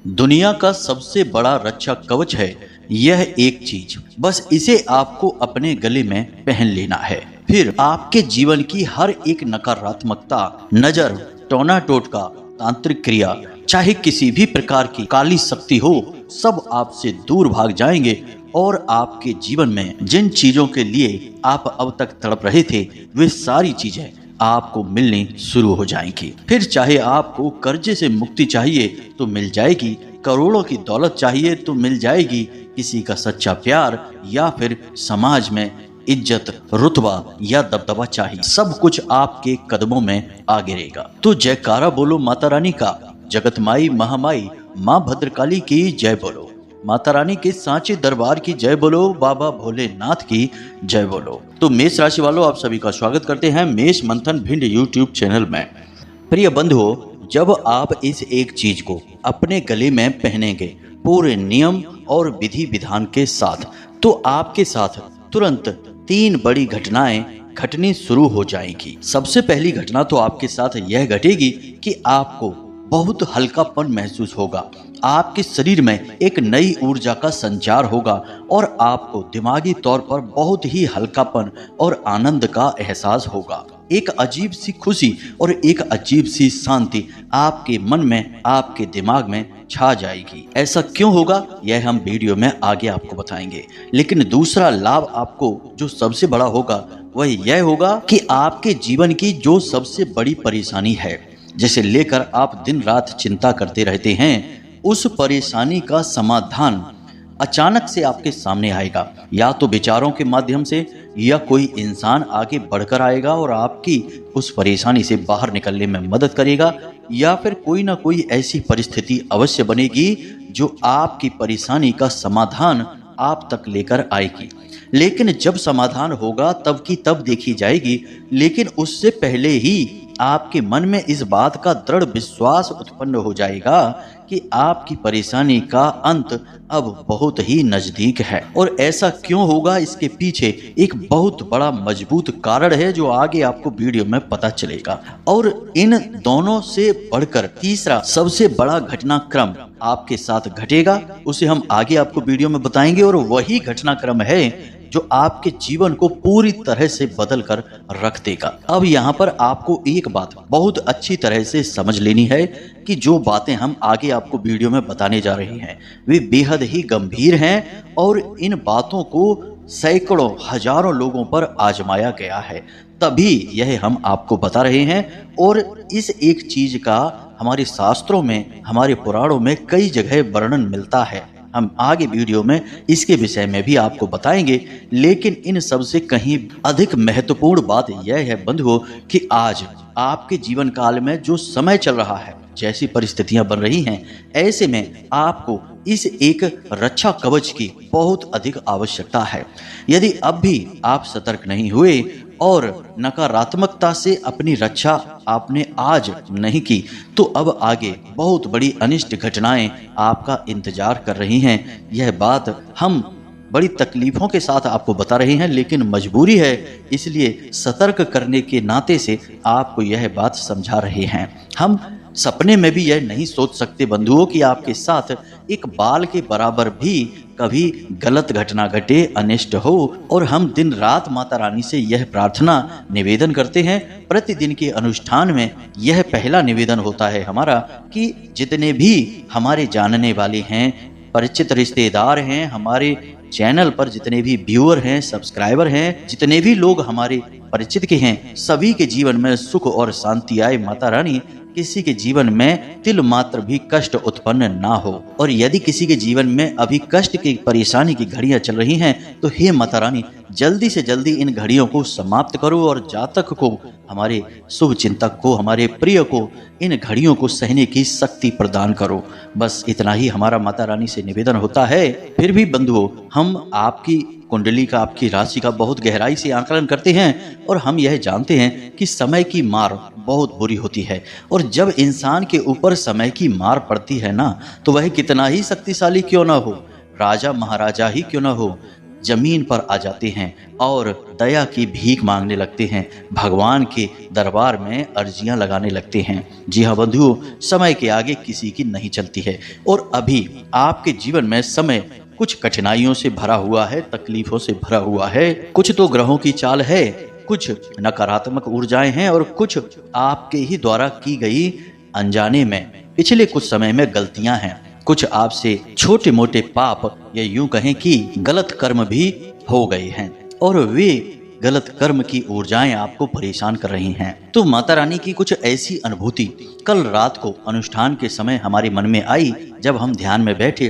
दुनिया का सबसे बड़ा रक्षा कवच है यह एक चीज, बस इसे आपको अपने गले में पहन लेना है। फिर आपके जीवन की हर एक नकारात्मकता, नजर, टोना टोटका, तांत्रिक क्रिया, चाहे किसी भी प्रकार की काली शक्ति हो, सब आपसे दूर भाग जाएंगे और आपके जीवन में जिन चीजों के लिए आप अब तक तड़प रहे थे वे सारी चीजें आपको मिलनी शुरू हो जाएंगी। फिर चाहे आपको कर्जे से मुक्ति चाहिए तो मिल जाएगी, करोड़ों की दौलत चाहिए तो मिल जाएगी, किसी का सच्चा प्यार या फिर समाज में इज्जत, रुतबा या दबदबा चाहिए, सब कुछ आपके कदमों में आ गिरेगा। तो जयकारा बोलो माता रानी का, जगत माई महामाई माँ भद्रकाली की जय बोलो, माता रानी के सांचे दरबार की जय बोलो, बाबा भोलेनाथ की जय बोलो। तो मेष राशि वालों, आप सभी का स्वागत करते हैं मेष मंथन भिंड यूट्यूब चैनल में। प्रिय बंधुओं, जब आप इस एक चीज को अपने गले में पहनेंगे पूरे नियम और विधि विधान के साथ, तो आपके साथ तुरंत 3 बड़ी घटनाएं घटनी शुरू हो जाएंगी। सबसे पहली घटना तो आपके साथ यह घटेगी कि आपको बहुत हल्कापन महसूस होगा, आपके शरीर में एक नई ऊर्जा का संचार होगा और आपको दिमागी तौर पर बहुत ही हल्कापन और आनंद का एहसास होगा। एक अजीब सी खुशी और एक अजीब सी शांति आपके मन में, आपके दिमाग में छा जाएगी। ऐसा क्यों होगा यह हम वीडियो में आगे आपको बताएंगे। लेकिन दूसरा लाभ आपको जो सबसे बड़ा होगा वह यह होगा कि आपके जीवन की जो सबसे बड़ी परेशानी है, जिसे लेकर आप दिन रात चिंता करते रहते हैं, उस परेशानी का समाधान अचानक से आपके सामने आएगा। या तो विचारों के माध्यम से, या कोई इंसान आगे बढ़कर आएगा और आपकी उस परेशानी से बाहर निकलने में मदद करेगा, या फिर कोई ना कोई ऐसी परिस्थिति अवश्य बनेगी जो आपकी परेशानी का समाधान आप तक लेकर आएगी। लेकिन जब समाधान होगा तब की तब देखी जाएगी, लेकिन उससे पहले ही आपके मन में इस बात का दृढ़ विश्वास उत्पन्न हो जाएगा कि आपकी परेशानी का अंत अब बहुत ही नजदीक है। और ऐसा क्यों होगा, इसके पीछे एक बहुत बड़ा मजबूत कारण है जो आगे आपको वीडियो में पता चलेगा। और इन दोनों से बढ़कर तीसरा सबसे बड़ा घटनाक्रम आपके साथ घटेगा, उसे हम आगे आपको वीडियो में बताएंगे। और वही घटनाक्रम है जो आपके जीवन को पूरी तरह से बदल कर रख देगा। अब यहाँ पर आपको एक बात बहुत अच्छी तरह से समझ लेनी है कि जो बातें हम आगे आपको वीडियो में बताने जा रहे हैं वे बेहद ही गंभीर हैं और इन बातों को सैकड़ों हजारों लोगों पर आजमाया गया है, तभी यह हम आपको बता रहे हैं। और इस एक चीज का हमारे शास्त्रों में, हमारे पुराणों में कई जगह वर्णन मिलता है। हम आगे वीडियो में इसके विषय में भी आपको बताएंगे। लेकिन इन सब से कहीं अधिक महत्वपूर्ण बात यह है बंधुओं कि आज आपके जीवन काल में जो समय चल रहा है, जैसी परिस्थितियां बन रही हैं, ऐसे में आपको इस एक रक्षा कवच की बहुत अधिक आवश्यकता है। यदि अब भी आप सतर्क नहीं हुए और नकारात्मकता से अपनी रक्षा आपने आज नहीं की, तो अब आगे बहुत बड़ी अनिष्ट घटनाएं आपका इंतजार कर रही हैं। यह बात हम बड़ी तकलीफों के साथ आपको बता रहे हैं, लेकिन मजबूरी है, इसलिए सतर्क करने के नाते से आपको यह बात समझा रहे हैं। हम सपने में भी यह नहीं सोच सकते बंधुओं कि आपके साथ एक बाल के बराबर भी कभी गलत घटना घटे, अनिष्ट हो। और हम दिन रात माता रानी से यह प्रार्थना निवेदन करते हैं। प्रतिदिन के अनुष्ठान में यह पहला निवेदन होता है हमारा कि जितने भी हमारे जानने वाले हैं, परिचित रिश्तेदार हैं, हमारे चैनल पर जितने भी व्यूअर हैं, सब्सक्राइबर हैं, जितने भी लोग हमारे परिचित के हैं, सभी के जीवन में सुख और शांति आए। माता रानी किसी के जीवन में तिल मात्र भी कष्ट उत्पन्न ना हो। और यदि किसी के जीवन में अभी कष्ट की, परेशानी की घड़ियां चल रही हैं, तो हे माता रानी जल्दी से जल्दी इन घड़ियों को समाप्त करो और जातक को, हमारे शुभ चिंतक को, हमारे प्रिय को इन घड़ियों को सहने की शक्ति प्रदान करो। बस इतना ही हमारा माता रानी से निवेदन होता है। फिर भी बंधुओं, हम आपकी कुंडली का, आपकी राशि का बहुत गहराई से आकलन करते हैं और हम यह जानते हैं कि समय की मार बहुत बुरी होती है। और जब इंसान के ऊपर समय की मार पड़ती है ना, तो वह कितना ही शक्तिशाली क्यों ना हो, राजा महाराजा ही क्यों ना हो, जमीन पर आ जाते हैं और दया की भीख मांगने लगते हैं, भगवान के दरबार में अर्जियां लगाने लगते हैं। जी हाँ बंधुओं, समय के आगे किसी की नहीं चलती है और अभी आपके जीवन में समय कुछ कठिनाइयों से भरा हुआ है, तकलीफों से भरा हुआ है। कुछ तो ग्रहों की चाल है, कुछ नकारात्मक ऊर्जाएं हैं और कुछ आपके ही द्वारा की गई अनजाने में पिछले कुछ समय में गलतियां हैं। कुछ आपसे छोटे मोटे पाप या यूं कहें कि गलत कर्म भी हो गए हैं और वे गलत कर्म की ऊर्जाएं आपको परेशान कर रही हैं। तो माता रानी की कुछ ऐसी अनुभूति कल रात को अनुष्ठान के समय हमारे मन में आई। जब हम ध्यान में बैठे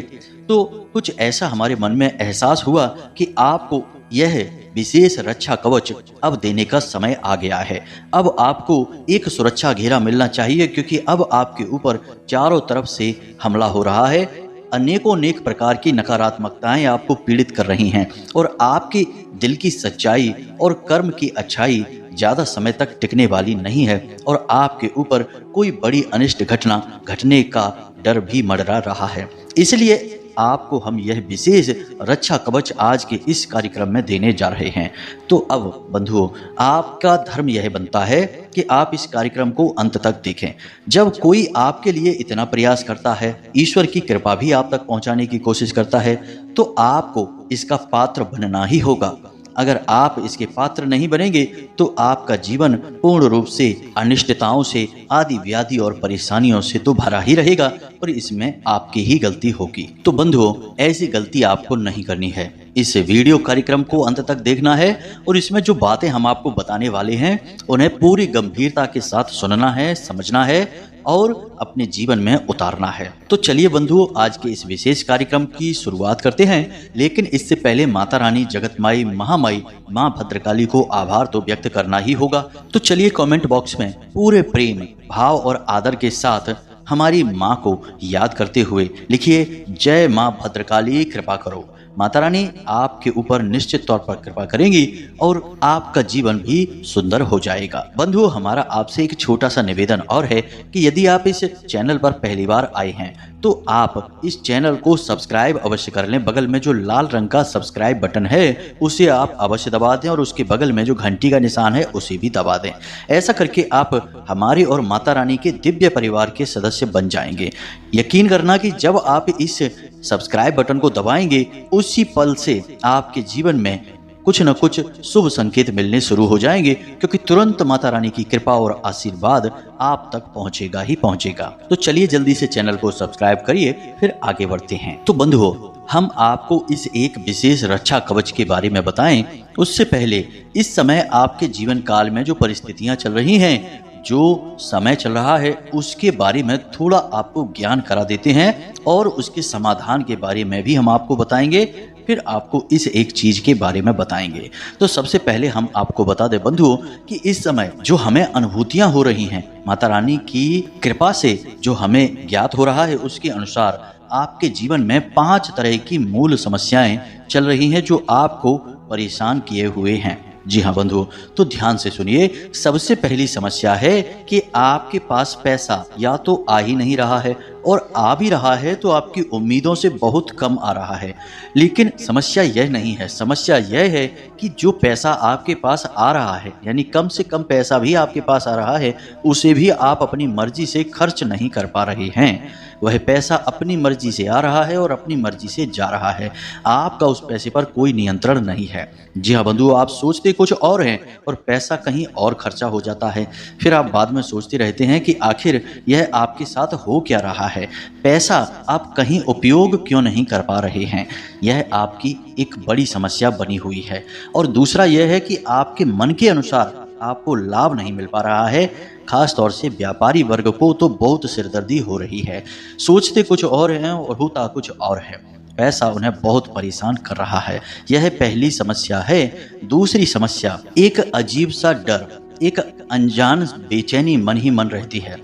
तो कुछ ऐसा हमारे मन में एहसास हुआ कि आपको यह विशेष रक्षा कवच अब देने का समय आ गया है। अब आपको एक सुरक्षा घेरा मिलना चाहिए, क्योंकि अब आपके ऊपर चारों तरफ से हमला हो रहा है। अनेक प्रकार की नकारात्मकताएं आपको पीड़ित कर रही हैं और आपके दिल की सच्चाई और कर्म की अच्छाई ज्यादा समय तक टिकने वाली नहीं है और आपके ऊपर कोई बड़ी अनिष्ट घटना घटने का डर भी मंडरा रहा है। इसलिए आपको हम यह विशेष रक्षा कवच आज के इस कार्यक्रम में देने जा रहे हैं। तो अब बंधुओं, आपका धर्म यह बनता है कि आप इस कार्यक्रम को अंत तक देखें। जब कोई आपके लिए इतना प्रयास करता है, ईश्वर की कृपा भी आप तक पहुंचाने की कोशिश करता है, तो आपको इसका पात्र बनना ही होगा। अगर आप इसके पात्र नहीं बनेंगे तो आपका जीवन पूर्ण रूप से अनिश्चितताओं से, आदि व्याधि और परेशानियों से तो भरा ही रहेगा और इसमें आपकी ही गलती होगी। तो बंधुओं, ऐसी गलती आपको नहीं करनी है। इस वीडियो कार्यक्रम को अंत तक देखना है और इसमें जो बातें हम आपको बताने वाले हैं उन्हें पूरी गंभीरता के साथ सुनना है, समझना है और अपने जीवन में उतारना है। तो चलिए बंधुओं, आज के इस विशेष कार्यक्रम की शुरुआत करते हैं। लेकिन इससे पहले माता रानी, जगत माई, महामाई, माँ भद्रकाली को आभार तो व्यक्त करना ही होगा। तो चलिए कमेंट बॉक्स में पूरे प्रेम, भाव और आदर के साथ हमारी माँ को याद करते हुए लिखिए, जय माँ भद्रकाली, कृपा करो। माता रानी आपके ऊपर निश्चित तौर पर कृपा करेंगी और आपका जीवन भी सुंदर हो जाएगा। बंधुओं, हमारा आपसे एक छोटा सा निवेदन और है कि यदि आप इस चैनल पर पहली बार आए हैं तो आप इस चैनल को सब्सक्राइब अवश्य कर लें। बगल में जो लाल रंग का सब्सक्राइब बटन है उसे आप अवश्य दबा दें और उसके बगल में जो घंटी का निशान है उसे भी दबा दें। ऐसा करके आप हमारे और माता रानी के दिव्य परिवार के सदस्य बन जाएंगे। यकीन करना कि जब आप इस सब्सक्राइब बटन को दबाएंगे उसी पल से आपके जीवन में कुछ न कुछ शुभ संकेत मिलने शुरू हो जाएंगे, क्योंकि तुरंत माता रानी की कृपा और आशीर्वाद आप तक पहुंचेगा ही पहुंचेगा। तो चलिए जल्दी से चैनल को सब्सक्राइब करिए, फिर आगे बढ़ते हैं। तो बंधुओं, हम आपको इस एक विशेष रक्षा कवच के बारे में बताएं उससे पहले इस समय आपके जीवन काल में जो परिस्थितियां चल रही हैं, जो समय चल रहा है, उसके बारे में थोड़ा आपको ज्ञान करा देते हैं और उसके समाधान के बारे में भी हम आपको बताएंगे। फिर आपको इस एक चीज के बारे में बताएंगे। तो सबसे पहले हम आपको बता दें बंधुओं कि इस समय जो हमें अनुभूतियां हो रही हैं, माता रानी की कृपा से जो हमें ज्ञात हो रहा है, उसके अनुसार आपके जीवन में 5 तरह की मूल समस्याएं चल रही हैं जो आपको परेशान किए हुए हैं। जी हाँ बंधुओं, तो ध्यान से सुनिए। सबसे पहली समस्या है कि आपके पास पैसा या तो आ ही नहीं रहा है और आ भी रहा है तो आपकी उम्मीदों से बहुत कम आ रहा है। लेकिन समस्या यह नहीं है, समस्या यह है कि जो पैसा आपके पास आ रहा है, यानी कम से कम पैसा भी आपके पास आ रहा है, उसे भी आप अपनी मर्जी से खर्च नहीं कर पा रहे हैं। वह पैसा अपनी मर्जी से आ रहा है और अपनी मर्जी से जा रहा है। आपका उस पैसे पर कोई नियंत्रण नहीं है। जी हाँ बंधुओं, आप सोचते कुछ और हैं और पैसा कहीं और खर्चा हो जाता है। फिर आप बाद में सोचते रहते हैं कि आखिर यह आपके साथ हो क्या रहा है, पैसा आप कहीं उपयोग क्यों नहीं कर पा रहे हैं। यह आपकी एक बड़ी समस्या बनी हुई है। और दूसरा यह है कि आपके मन के अनुसार आपको लाभ नहीं मिल पा रहा है। खास तौर से व्यापारी वर्ग को तो बहुत सिरदर्दी हो रही है। सोचते कुछ और हैं और होता कुछ और है। पैसा उन्हें बहुत परेशान कर रहा है। यह पहली समस्या है। दूसरी समस्या एक अजीब सा डर, एक अनजान बेचैनी मन ही मन रहती है।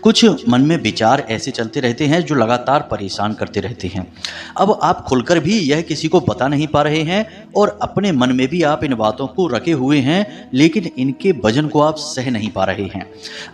कुछ मन में विचार ऐसे चलते रहते हैं जो लगातार परेशान करते रहते हैं। अब आप खुलकर भी यह किसी को बता नहीं पा रहे हैं और अपने मन में भी आप इन बातों को रखे हुए हैं, लेकिन इनके वजन को आप सह नहीं पा रहे हैं।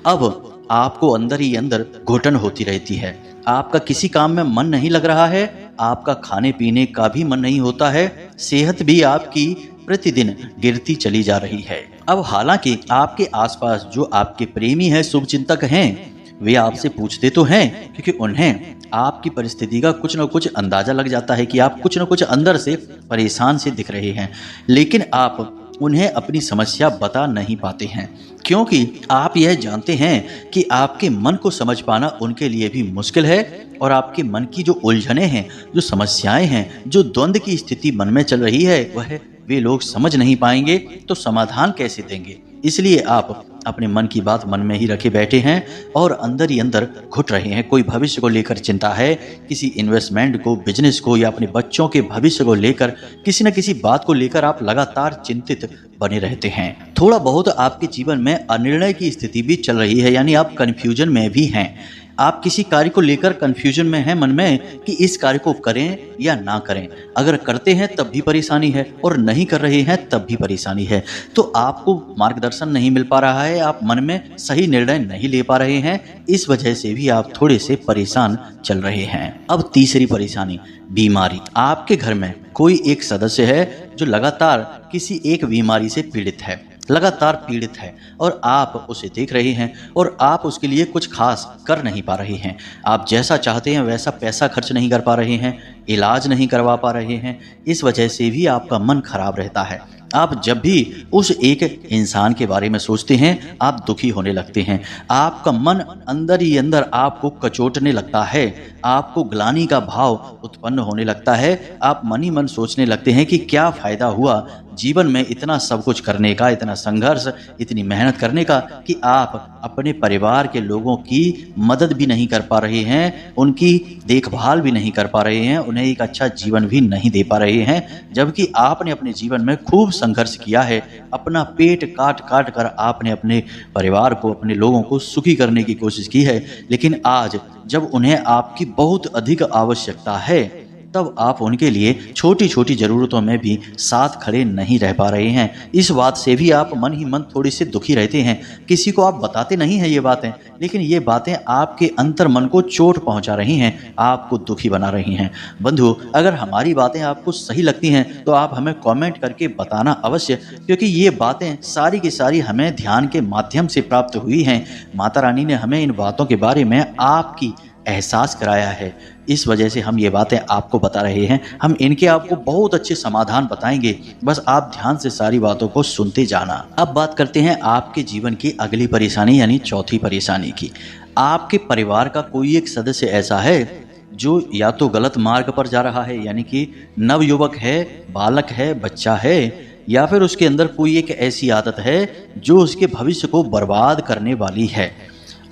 अब आपको अंदर ही अंदर घुटन होती रहती है। आपका किसी काम में मन नहीं लग रहा है, आपका खाने पीने का भी मन नहीं होता है सेहत भी आपकी प्रतिदिन गिरती चली जा रही है। अब हालांकि आपके आसपास जो आपके प्रेमी हैं, शुभचिंतक हैं, वे आपसे पूछते तो हैं, क्योंकि उन्हें आपकी परिस्थिति का कुछ न कुछ अंदाजा लग जाता है कि आप कुछ न कुछ अंदर से परेशान से दिख रहे हैं, लेकिन आप उन्हें अपनी समस्या बता नहीं पाते हैं, क्योंकि आप यह जानते हैं कि आपके मन को समझ पाना उनके लिए भी मुश्किल है और आपके मन की जो उलझने हैं, जो समस्याएं हैं, जो द्वंद्व की स्थिति मन में चल रही है, वह वे लोग समझ नहीं पाएंगे तो समाधान कैसे देंगे। इसलिए आप अपने मन की बात मन में ही रखे बैठे हैं और अंदर ही अंदर घुट रहे हैं। कोई भविष्य को लेकर चिंता है, किसी इन्वेस्टमेंट को, बिजनेस को या अपने बच्चों के भविष्य को लेकर किसी न किसी बात को लेकर आप लगातार चिंतित बने रहते हैं। थोड़ा बहुत आपके जीवन में अनिर्णय की स्थिति भी चल रही है, यानी आप कन्फ्यूजन में भी हैं। आप किसी कार्य को लेकर कंफ्यूजन में हैं मन में कि इस कार्य को करें या ना करें। अगर करते हैं तब भी परेशानी है और नहीं कर रहे हैं तब भी परेशानी है। तो आपको मार्गदर्शन नहीं मिल पा रहा है, आप मन में सही निर्णय नहीं ले पा रहे हैं, इस वजह से भी आप थोड़े से परेशान चल रहे हैं। अब तीसरी परेशानी, बीमारी। आपके घर में कोई एक सदस्य है जो लगातार किसी एक बीमारी से पीड़ित है, लगातार पीड़ित है और आप उसे देख रहे हैं और आप उसके लिए कुछ खास कर नहीं पा रहे हैं। आप जैसा चाहते हैं वैसा पैसा खर्च नहीं कर पा रहे हैं, इलाज नहीं करवा पा रहे हैं, इस वजह से भी आपका मन खराब रहता है। आप जब भी उस एक इंसान के बारे में सोचते हैं आप दुखी होने लगते हैं, आपका मन अंदर ही अंदर आपको कचोटने लगता है, आपको ग्लानि का भाव उत्पन्न होने लगता है। आप मन ही मन सोचने लगते हैं कि क्या फ़ायदा हुआ जीवन में इतना सब कुछ करने का, इतना संघर्ष, इतनी मेहनत करने का, कि आप अपने परिवार के लोगों की मदद भी नहीं कर पा रहे हैं, उनकी देखभाल भी नहीं कर पा रहे हैं, उन्हें एक अच्छा जीवन भी नहीं दे पा रहे हैं, जबकि आपने अपने जीवन में खूब संघर्ष किया है। अपना पेट काट काट कर आपने अपने परिवार को, अपने लोगों को सुखी करने की कोशिश की है, लेकिन आज जब उन्हें आपकी बहुत अधिक आवश्यकता है तब आप उनके लिए छोटी छोटी ज़रूरतों में भी साथ खड़े नहीं रह पा रहे हैं। इस बात से भी आप मन ही मन थोड़े से दुखी रहते हैं। किसी को आप बताते नहीं हैं ये बातें, लेकिन ये बातें आपके अंतर मन को चोट पहुंचा रही हैं, आपको दुखी बना रही हैं। बंधु, अगर हमारी बातें आपको सही लगती हैं तो आप हमें कमेंट करके बताना अवश्य, क्योंकि ये बातें सारी की सारी हमें ध्यान के माध्यम से प्राप्त हुई हैं। माता रानी ने हमें इन बातों के बारे में आपकी एहसास कराया है, इस वजह से हम ये बातें आपको बता रहे हैं। हम इनके आपको बहुत अच्छे समाधान बताएंगे, बस आप ध्यान से सारी बातों को सुनते जाना। अब बात करते हैं आपके जीवन की अगली परेशानी, यानी चौथी परेशानी की। आपके परिवार का कोई एक सदस्य ऐसा है जो या तो गलत मार्ग पर जा रहा है, यानी कि नवयुवक है, बालक है, बच्चा है, या फिर उसके अंदर कोई एक ऐसी आदत है जो उसके भविष्य को बर्बाद करने वाली है।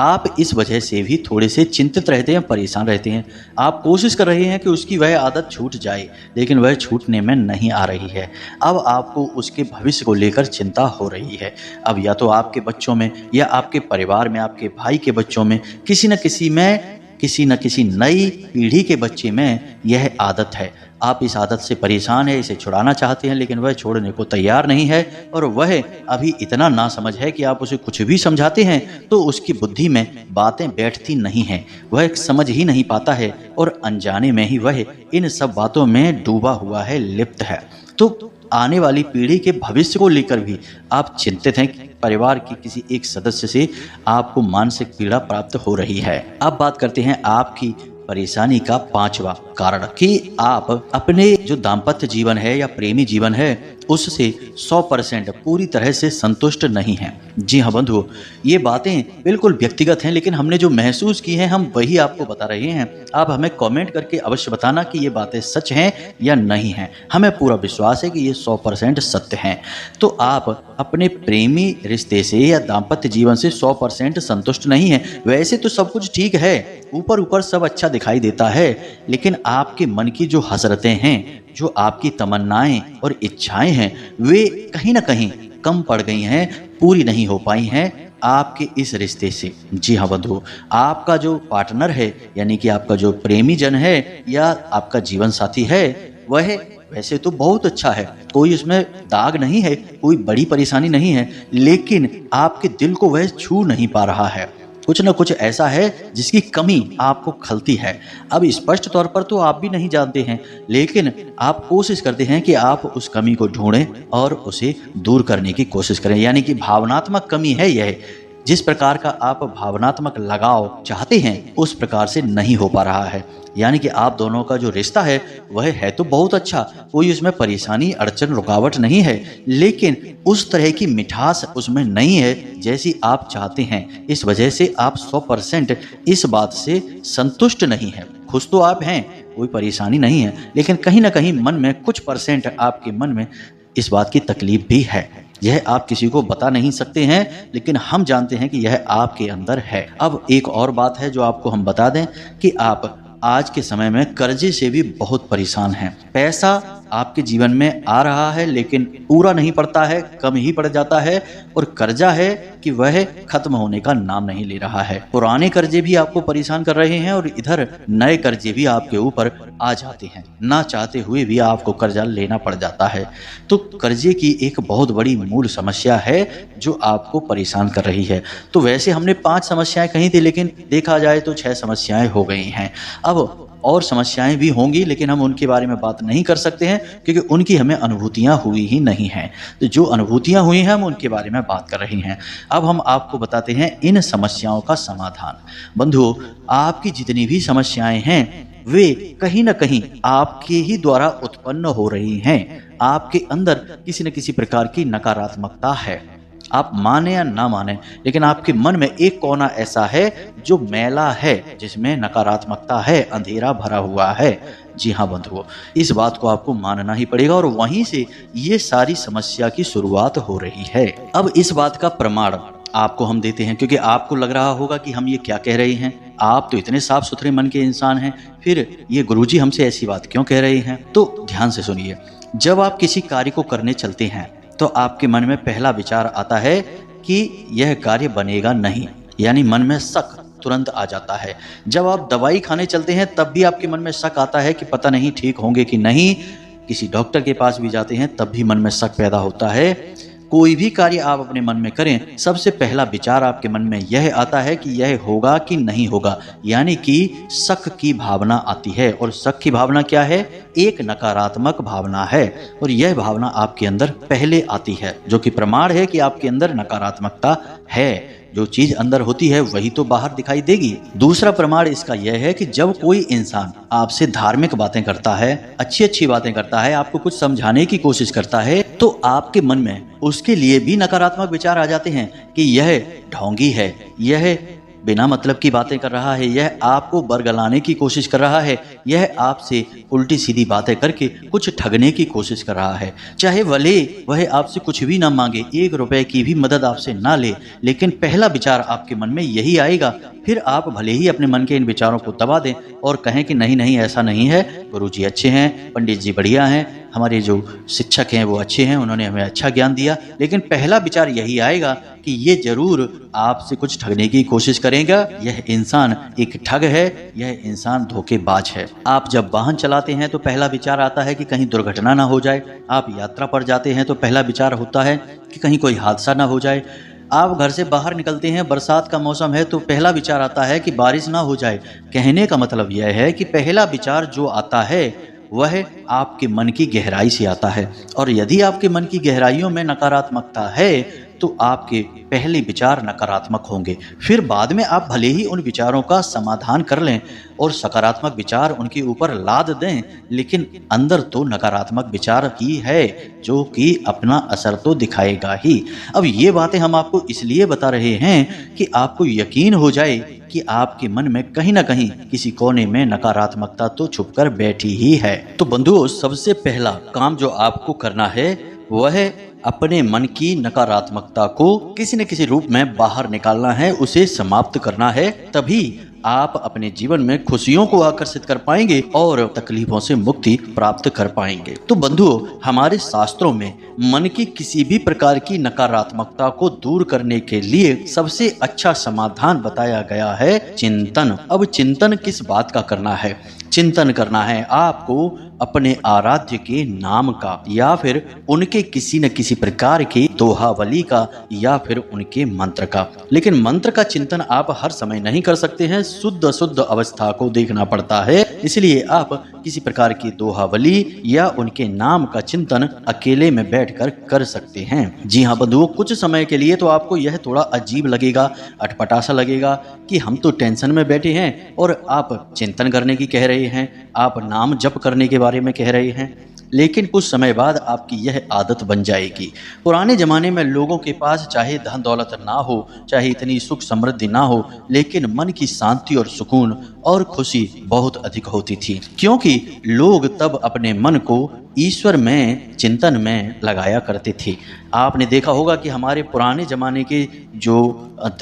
आप इस वजह से भी थोड़े से चिंतित रहते हैं, परेशान रहते हैं। आप कोशिश कर रहे हैं कि उसकी वह आदत छूट जाए, लेकिन वह छूटने में नहीं आ रही है। अब आपको उसके भविष्य को लेकर चिंता हो रही है। अब या तो आपके बच्चों में या आपके परिवार में, आपके भाई के बच्चों में, किसी न किसी नई पीढ़ी के बच्चे में यह आदत है। आप इस आदत से परेशान है, इसे छुड़ाना चाहते हैं, लेकिन वह छोड़ने को तैयार नहीं है और वह अभी इतना नासमझ है कि आप उसे कुछ भी समझाते हैं तो उसकी बुद्धि में बातें बैठती नहीं हैं, वह समझ ही नहीं पाता है और अनजाने में ही वह इन सब बातों में डूबा हुआ है, लिप्त है। तो आने वाली पीढ़ी के भविष्य को लेकर भी आप चिंतित हैं कि परिवार के किसी एक सदस्य से आपको मानसिक पीड़ा प्राप्त हो रही है। अब बात करते हैं आपकी परेशानी का पांचवा कारण कि आप अपने जो दाम्पत्य जीवन है या प्रेमी जीवन है उससे 100% पूरी तरह से संतुष्ट नहीं हैं। जी हाँ बंधु, ये बातें बिल्कुल व्यक्तिगत हैं, लेकिन हमने जो महसूस की हैं हम वही आपको बता रहे हैं। आप हमें कमेंट करके अवश्य बताना कि ये बातें सच हैं या नहीं हैं। हमें पूरा विश्वास है कि ये 100% सत्य हैं। तो आप अपने प्रेमी रिश्ते से या दाम्पत्य जीवन से 100% संतुष्ट नहीं हैं। वैसे तो सब कुछ ठीक है, ऊपर ऊपर सब अच्छा दिखाई देता है, लेकिन आपके मन की जो हसरतें हैं, जो आपकी तमन्नाएं और इच्छाएं हैं, वे कहीं ना कहीं कम पड़ गई हैं, पूरी नहीं हो पाई हैं आपके इस रिश्ते से। जी हाँ बंधु, आपका जो पार्टनर है, यानी कि आपका जो प्रेमी जन है या आपका जीवन साथी है, वह वैसे तो बहुत अच्छा है, कोई उसमें दाग नहीं है, कोई बड़ी परेशानी नहीं है, लेकिन आपके दिल को वह छू नहीं पा रहा है। कुछ न कुछ ऐसा है जिसकी कमी आपको खलती है। अब स्पष्ट तौर पर तो आप भी नहीं जानते हैं, लेकिन आप कोशिश करते हैं कि आप उस कमी को ढूंढें और उसे दूर करने की कोशिश करें। यानी कि भावनात्मक कमी है यह। जिस प्रकार का आप भावनात्मक लगाव चाहते हैं उस प्रकार से नहीं हो पा रहा है। यानी कि आप दोनों का जो रिश्ता है वह है तो बहुत अच्छा, कोई उसमें परेशानी अड़चन रुकावट नहीं है, लेकिन उस तरह की मिठास उसमें नहीं है जैसी आप चाहते हैं। इस वजह से आप 100% इस बात से संतुष्ट नहीं है। खुश तो आप हैं, कोई परेशानी नहीं है, लेकिन कहीं ना कहीं मन में कुछ % आपके मन में इस बात की तकलीफ भी है। यह आप किसी को बता नहीं सकते हैं, लेकिन हम जानते हैं कि यह आपके अंदर है। अब एक और बात है जो आपको हम बता दें कि आप आज के समय में कर्जे से भी बहुत परेशान हैं। पैसा आपके जीवन में आ रहा है लेकिन पूरा नहीं पड़ता है, कम ही पड़ जाता है, और कर्जा है कि वह खत्म होने का नाम नहीं ले रहा है। पुराने कर्जे भी आपको परेशान कर रहे हैं और इधर नए कर्जे भी आपके ऊपर आ जाते हैं। ना चाहते हुए भी आपको कर्जा लेना पड़ जाता है। तो कर्जे की एक बहुत बड़ी मूल समस्या है जो आपको परेशान कर रही है। तो वैसे हमने 5 समस्याएं कही थी, लेकिन देखा जाए तो 6 समस्याएं हो गई हैं। अब और समस्याएं भी होंगी, लेकिन हम उनके बारे में बात नहीं कर सकते हैं क्योंकि उनकी हमें अनुभूतियां हुई ही नहीं हैं। तो जो अनुभूतियां हुई हैं हम उनके बारे में बात कर रहे हैं। अब हम आपको बताते हैं इन समस्याओं का समाधान। बंधुओं, आपकी जितनी भी समस्याएं हैं वे कहीं ना कहीं आपके ही द्वारा उत्पन्न हो रही हैं। आपके अंदर किसी न किसी प्रकार की नकारात्मकता है। आप माने या ना माने, लेकिन आपके मन में एक कोना ऐसा है जो मैला है, जिसमें नकारात्मकता है, अंधेरा भरा हुआ है। जी हाँ बंधुओं, इस बात को आपको मानना ही पड़ेगा और वहीं से ये सारी समस्या की शुरुआत हो रही है। अब इस बात का प्रमाण आपको हम देते हैं, क्योंकि आपको लग रहा होगा कि हम ये क्या कह रहे हैं, आप तो इतने साफ सुथरे मन के इंसान हैं, फिर ये गुरुजी हमसे ऐसी बात क्यों कह रहे हैं। तो ध्यान से सुनिए, जब आप किसी कार्य को करने चलते हैं तो आपके मन में पहला विचार आता है कि यह कार्य बनेगा नहीं, यानी मन में शक तुरंत आ जाता है। जब आप दवाई खाने चलते हैं तब भी आपके मन में शक आता है कि पता नहीं ठीक होंगे कि नहीं। किसी डॉक्टर के पास भी जाते हैं तब भी मन में शक पैदा होता है। कोई भी कार्य आप अपने मन में करें, सबसे पहला विचार आपके मन में यह आता है कि यह होगा कि नहीं होगा, यानी कि शक की भावना आती है। और शक की भावना क्या है? एक नकारात्मक भावना है, और यह भावना आपके अंदर पहले आती है, जो कि प्रमाण है कि आपके अंदर नकारात्मकता है। जो चीज अंदर होती है वही तो बाहर दिखाई देगी। दूसरा प्रमाण इसका यह है कि जब कोई इंसान आपसे धार्मिक बातें करता है, अच्छी अच्छी बातें करता है, आपको कुछ समझाने की कोशिश करता है, तो आपके मन में उसके लिए भी नकारात्मक विचार आ जाते हैं कि यह ढोंगी है, यह बिना मतलब की बातें कर रहा है, यह आपको बरगलाने की कोशिश कर रहा है, यह आपसे उल्टी सीधी बातें करके कुछ ठगने की कोशिश कर रहा है। चाहे भले वह आपसे कुछ भी ना मांगे, 1 रुपए की भी मदद आपसे ना ले, लेकिन पहला विचार आपके मन में यही आएगा। फिर आप भले ही अपने मन के इन विचारों को दबा दें और कहें कि नहीं नहीं ऐसा नहीं है, गुरुजी अच्छे हैं, पंडित जी बढ़िया हैं, हमारे जो शिक्षक हैं वो अच्छे हैं, उन्होंने हमें अच्छा ज्ञान दिया, लेकिन पहला विचार यही आएगा कि ये जरूर आपसे कुछ ठगने की कोशिश करेगा, यह इंसान एक ठग है, यह इंसान धोखेबाज है। आप जब वाहन चलाते हैं तो पहला विचार आता है कि कहीं दुर्घटना ना हो जाए। आप यात्रा पर जाते हैं तो पहला विचार होता है कि कहीं कोई हादसा ना हो जाए। आप घर से बाहर निकलते हैं, बरसात का मौसम है, तो पहला विचार आता है कि बारिश ना हो जाए। कहने का मतलब यह है कि पहला विचार जो आता है वह आपके मन की गहराई से आता है, और यदि आपके मन की गहराइयों में नकारात्मकता है तो आपके पहले विचार नकारात्मक होंगे। फिर बाद में आप भले ही उन विचारों का समाधान कर लें और सकारात्मक विचार उनके ऊपर लाद दें, लेकिन अंदर तो नकारात्मक विचार ही है जो कि अपना असर तो दिखाएगा ही। अब ये बातें हम आपको इसलिए बता रहे हैं कि आपको यकीन हो जाए कि आपके मन में कहीं ना कहीं किसी कोने में नकारात्मकता तो छुपकर बैठी ही है। तो बंधुओं, सबसे पहला काम जो आपको करना है वह अपने मन की नकारात्मकता को किसी न किसी रूप में बाहर निकालना है, उसे समाप्त करना है। तभी आप अपने जीवन में खुशियों को आकर्षित कर पाएंगे और तकलीफों से मुक्ति प्राप्त कर पाएंगे। तो बंधुओं, हमारे शास्त्रों में मन की किसी भी प्रकार की नकारात्मकता को दूर करने के लिए सबसे अच्छा समाधान बताया गया है चिंतन। अब चिंतन किस बात का करना है? चिंतन करना है। आपको अपने आराध्य के नाम का या फिर उनके किसी न किसी प्रकार के दोहावली का या फिर उनके मंत्र का। लेकिन मंत्र का चिंतन आप हर समय नहीं कर सकते हैं, शुद्ध शुद्ध अवस्था को देखना पड़ता है। इसलिए आप किसी प्रकार की दोहावली या उनके नाम का चिंतन अकेले में बैठकर कर सकते हैं। जी हाँ बंधुओं, कुछ समय के लिए तो आपको यह थोड़ा अजीब लगेगा, अटपटा सा लगेगा कि हम तो टेंशन में बैठे हैं और आप चिंतन करने की कह रहे हैं, आप नाम जप करने के बारे में कह रहे हैं। लेकिन कुछ समय बाद आपकी यह आदत बन जाएगी। पुराने जमाने में लोगों के पास चाहे धन दौलत ना हो, चाहे इतनी सुख समृद्धि ना हो, लेकिन मन की शांति और सुकून और खुशी बहुत अधिक होती थी, क्योंकि लोग तब अपने मन को ईश्वर में चिंतन में लगाया करते थे। आपने देखा होगा कि हमारे पुराने ज़माने के जो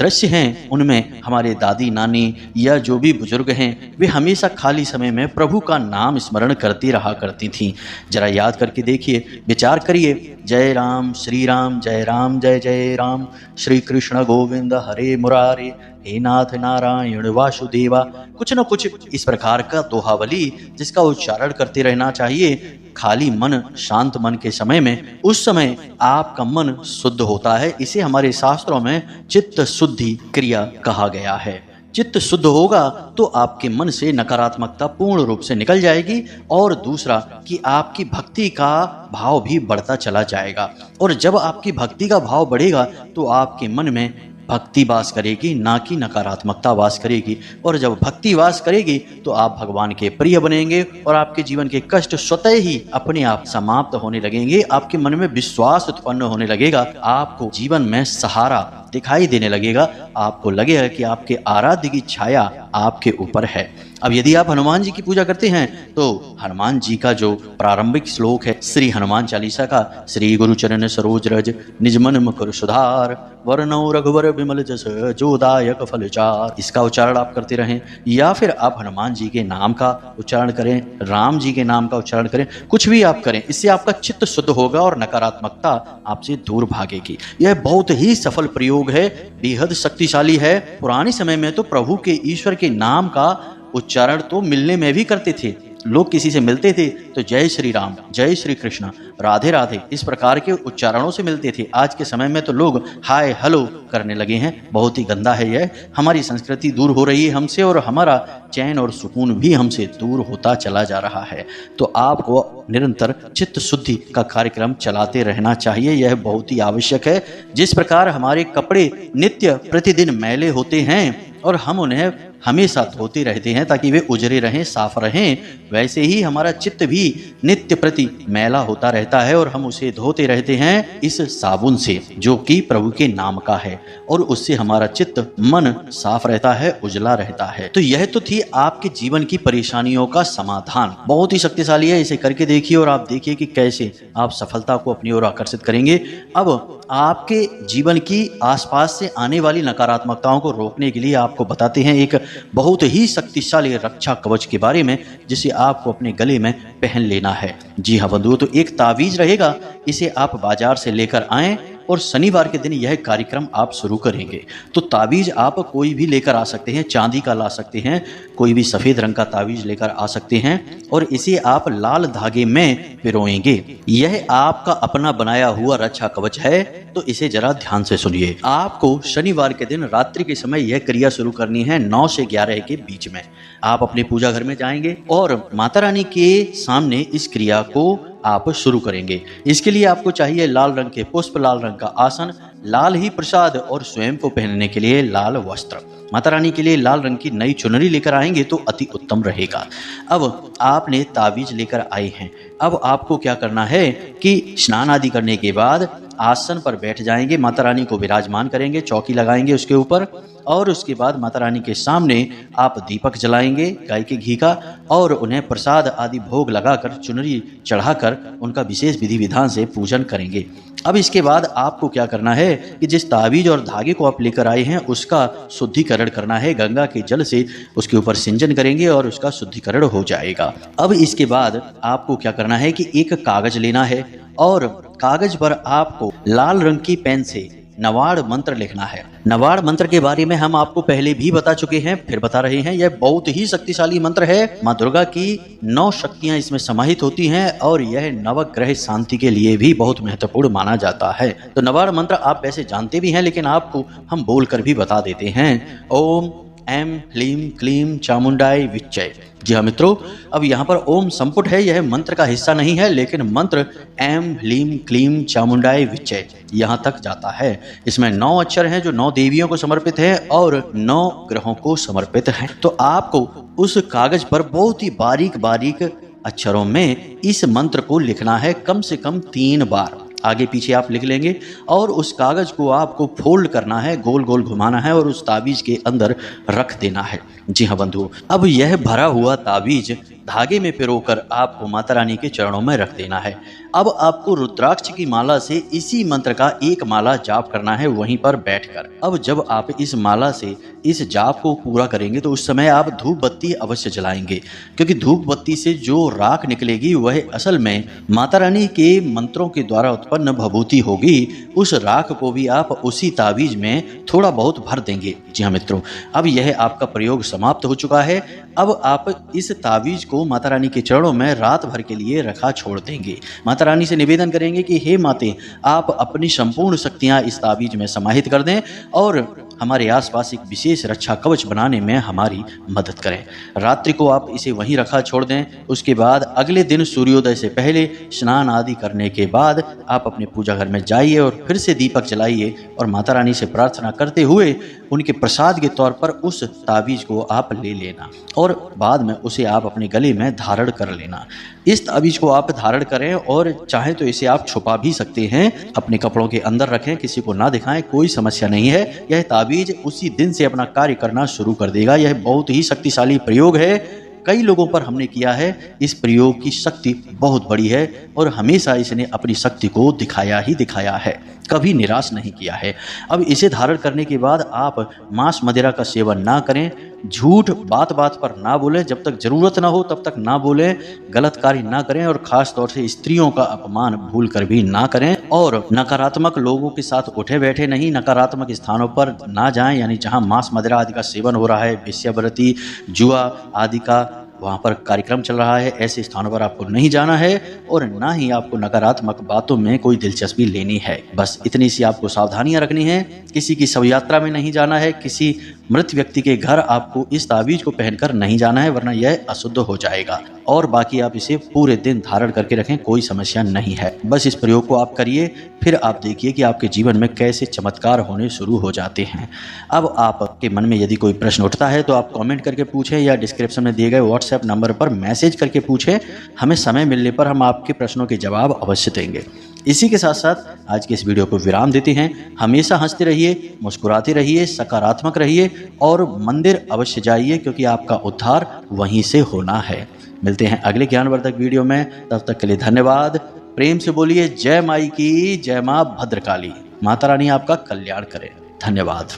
दृश्य हैं उनमें हमारे दादी नानी या जो भी बुजुर्ग हैं वे हमेशा खाली समय में प्रभु का नाम स्मरण करती रहा करती थीं। जरा याद करके देखिए, विचार करिए, जय राम श्री राम, जय राम जय जय राम, श्री कृष्ण गोविंद हरे मुरारे, हे नाथ नारायण वासुदेवा। कुछ न कुछ इस प्रकार का दोहावली जिसका उच्चारण करते रहना चाहिए। खाली मन, शांत मन के समय में, उस समय आपका मन शुद्ध होता है। इसे हमारे शास्त्रों में चित्त शुद्धि क्रिया कहा गया है। चित्त शुद्ध होगा तो आपके मन से नकारात्मकता पूर्ण रूप से निकल जाएगी, और दूसरा कि आपकी भक्ति का भाव भी बढ़ता चला जाएगा। और जब आपकी भक्ति का भाव बढ़ेगा तो आपके मन में भक्ति वास करेगी, ना कि नकारात्मकता वास करेगी। और जब भक्ति वास करेगी तो आप भगवान के प्रिय बनेंगे और आपके जीवन के कष्ट स्वतः ही अपने आप समाप्त होने लगेंगे। आपके मन में विश्वास उत्पन्न होने लगेगा, आपको जीवन में सहारा दिखाई देने लगेगा, आपको लगेगा कि आपके आराध्य की छाया आपके ऊपर है। अब यदि आप हनुमान जी की पूजा करते हैं तो हनुमान जी का जो प्रारंभिक श्लोक है श्री हनुमान चालीसा का, श्री गुरु चरण सरोज रज निज मन मुकुर सुधार, वरनौ रघुवर विमल जस जो दायक फल चार, इसका उच्चारण आप करते रहें। या फिर आप हनुमान जी के नाम का उच्चारण करें, राम जी के नाम का उच्चारण करें, कुछ भी आप करें, इससे आपका चित्त शुद्ध होगा और नकारात्मकता आपसे दूर भागेगी। यह बहुत ही सफल प्रयोग है, बेहद शक्तिशाली है। पुराने समय में तो प्रभु के, ईश्वर के नाम का उच्चारण तो मिलने में भी करते थे। लोग किसी से मिलते थे तो जय श्री राम, जय श्री कृष्ण, राधे राधे, इस प्रकार के उच्चारणों से मिलते थे। आज के समय में तो लोग हाय हेलो करने लगे हैं। बहुत ही गंदा है यह। हमारी संस्कृति दूर हो रही है हमसे और हमारा चैन और सुकून भी हमसे दूर होता चला जा रहा है। तो आपको निरंतर चित्त शुद्धि का कार्यक्रम चलाते रहना चाहिए, यह बहुत ही आवश्यक है। जिस प्रकार हमारे कपड़े नित्य प्रतिदिन मैले होते हैं और हम उन्हें हमेशा धोते रहते हैं ताकि वे उजरे रहें, साफ रहें, वैसे ही हमारा चित्त भी नित्य प्रति मैला होता रहता है और हम उसे धोते रहते हैं इस साबुन से जो कि प्रभु के नाम का है, और उससे हमारा चित्त, मन साफ रहता है, उजला रहता है। तो यह तो थी आपके जीवन की परेशानियों का समाधान। बहुत ही शक्तिशाली है, इसे करके देखिए और आप देखिए कि कैसे आप सफलता को अपनी ओर आकर्षित करेंगे। अब आपके जीवन की आसपास से आने वाली नकारात्मकताओं को रोकने के लिए आपको बताते हैं एक बहुत ही शक्तिशाली रक्षा कवच के बारे में, जिसे आपको अपने गले में पहन लेना है। जी हाँ बंधुओं, तो एक तावीज रहेगा, इसे आप बाजार से लेकर आएं और शनिवार के दिन यह कार्यक्रम आप शुरू करेंगे। तो तावीज आप कोई भी लेकर आ सकते हैं, चांदी का ला सकते हैं, कोई भी सफ़ेद रंग का तावीज लेकर आ सकते हैं और इसे आप लाल धागे में पिरोएंगे। यह आपका अपना बनाया हुआ रक्षा कवच है, तो इसे जरा ध्यान से सुनिए। आपको शनिवार के दिन रात्रि के समय यह क्रिया शुरू करनी है 9 से 11 के बीच में। आप अपने पूजा घर में जाएंगे और माता रानी के सामने इस क्रिया को आप शुरू करेंगे। इसके लिए आपको चाहिए लाल रंग के पुष्प, लाल रंग का आसन, लाल ही प्रसाद और स्वयं को पहनने के लिए लाल वस्त्र। माता रानी के लिए लाल रंग की नई चुनरी लेकर आएंगे तो अति उत्तम रहेगा। अब आपने तावीज लेकर आए हैं, अब आपको क्या करना है कि स्नान आदि करने के बाद आसन पर बैठ जाएंगे, माता रानी को विराजमान करेंगे, चौकी लगाएंगे उसके ऊपर, और उसके बाद माता रानी के सामने आप दीपक जलाएंगे गाय के घी का और उन्हें प्रसाद आदि भोग लगाकर, चुनरी चढ़ाकर उनका विशेष विधि विधान से पूजन करेंगे। अब इसके बाद आपको क्या करना है कि जिस तावीज और धागे को आप लेकर आए हैं उसका शुद्धिकरण करना है। गंगा के जल से उसके ऊपर सिंचन करेंगे और उसका शुद्धिकरण हो जाएगा। अब इसके बाद आपको क्या करना है कि एक कागज लेना है और कागज पर आपको लाल रंग की पेन से नवाड़ मंत्र लिखना है। नवाड़ मंत्र के बारे में हम आपको पहले भी बता चुके हैं, फिर बता रहे हैं। यह बहुत ही शक्तिशाली मंत्र है। माँ दुर्गा की 9 शक्तियां इसमें समाहित होती हैं और यह नवग्रह शांति के लिए भी बहुत महत्वपूर्ण माना जाता है। तो नवाड़ मंत्र आप वैसे जानते भी हैं, लेकिन आपको हम बोलकर भी बता देते हैं। ओम ऐं ह्लीं क्लीं चामुंडाय विच्चे। जी हाँ मित्रों, अब यहाँ पर ओम संपुट है, यह मंत्र का हिस्सा नहीं है, लेकिन मंत्र ऐं ह्लीं क्लीं चामुंडाय विच्चे यहाँ तक जाता है। इसमें 9 अक्षर हैं जो 9 देवियों को समर्पित है और 9 ग्रहों को समर्पित है। तो आपको उस कागज पर बहुत ही बारीक बारीक अक्षरों में इस मंत्र को लिखना है, कम से कम 3 बार। आगे पीछे आप लिख लेंगे और उस कागज को आपको फोल्ड करना है, गोल गोल घुमाना है और उस ताबीज के अंदर रख देना है। जी हाँ बंधुओं, अब यह भरा हुआ ताबीज धागे में पिरोकर आपको माता रानी के चरणों में रख देना है। अब आपको रुद्राक्ष की माला से इसी मंत्र का एक माला जाप करना है, वहीं पर बैठकर। अब जब आप इस माला से इस जाप को पूरा करेंगे तो उस समय आप धूप बत्ती अवश्य जलाएंगे, क्योंकि धूप बत्ती से जो राख निकलेगी वह असल में माता रानी के मंत्रों के द्वारा उत्पन्न भभूति होगी। उस राख को भी आप उसी ताबीज में थोड़ा बहुत भर देंगे। जी हाँ मित्रों, अब यह आपका प्रयोग समाप्त हो चुका है। अब आप इस ताबीज को माता रानी के चरणों में रात भर के लिए रखा छोड़ देंगे। माता रानी से निवेदन करेंगे कि हे माते, आप अपनी संपूर्ण शक्तियां इस ताबीज में समाहित कर दें और हमारे आसपास एक विशेष रक्षा कवच बनाने में हमारी मदद करें। रात्रि को आप इसे वहीं रखा छोड़ दें। उसके बाद अगले दिन सूर्योदय से पहले स्नान आदि करने के बाद आप अपने पूजा घर में जाइए और फिर से दीपक जलाइए और माता रानी से प्रार्थना करते हुए उनके प्रसाद के तौर पर उस ताबीज को आप ले लेना और बाद में उसे आप अपने गले में धारण कर लेना। इस ताबीज को आप धारण करें और चाहे तो इसे आप छुपा भी सकते हैं, अपने कपड़ों के अंदर रखें, किसी को ना दिखाएं, कोई समस्या नहीं है। यह ताबीज उसी दिन से अपना कार्य करना शुरू कर देगा। यह बहुत ही शक्तिशाली प्रयोग है, कई लोगों पर हमने किया है। इस प्रयोग की शक्ति बहुत बड़ी है और हमेशा इसने अपनी शक्ति को दिखाया ही दिखाया है, कभी निराश नहीं किया है। अब इसे धारण करने के बाद आप मांस मदिरा का सेवन ना करें, झूठ बात बात पर ना बोलें, जब तक जरूरत ना हो तब तक ना बोलें, गलत कार्य ना करें और खास तौर से स्त्रियों का अपमान भूल कर भी ना करें और नकारात्मक लोगों के साथ उठे बैठे नहीं, नकारात्मक स्थानों पर ना जाएं, यानी जहां मांस मदिरा आदि का सेवन हो रहा है, वेश्यावृत्ति, जुआ आदि का वहाँ पर कार्यक्रम चल रहा है, ऐसे स्थानों पर आपको नहीं जाना है और ना ही आपको नकारात्मक बातों में कोई दिलचस्पी लेनी है। बस इतनी सी आपको सावधानियां रखनी है। किसी की शव यात्रा में नहीं जाना है, किसी मृत व्यक्ति के घर आपको इस ताबीज को पहनकर नहीं जाना है, वरना यह अशुद्ध हो जाएगा। और बाकी आप इसे पूरे दिन धारण करके रखें, कोई समस्या नहीं है। बस इस प्रयोग को आप करिए, फिर आप देखिए कि आपके जीवन में कैसे चमत्कार होने शुरू हो जाते हैं। अब आपके मन में यदि कोई प्रश्न उठता है तो आप कमेंट करके पूछें या डिस्क्रिप्शन में दिए गए व्हाट्सएप नंबर पर मैसेज करके पूछें। हमें समय मिलने पर हम आपके प्रश्नों के जवाब अवश्य देंगे। इसी के साथ साथ आज के इस वीडियो को विराम देते हैं। हमेशा हंसते रहिए, मुस्कुराते रहिए, सकारात्मक रहिए और मंदिर अवश्य जाइए, क्योंकि आपका उद्धार वहीं से होना है। मिलते हैं अगले ज्ञानवर्धक वीडियो में, तब तक के लिए धन्यवाद। प्रेम से बोलिए जय माई की, जय माँ भद्रकाली। माता रानी आपका कल्याण करे। धन्यवाद।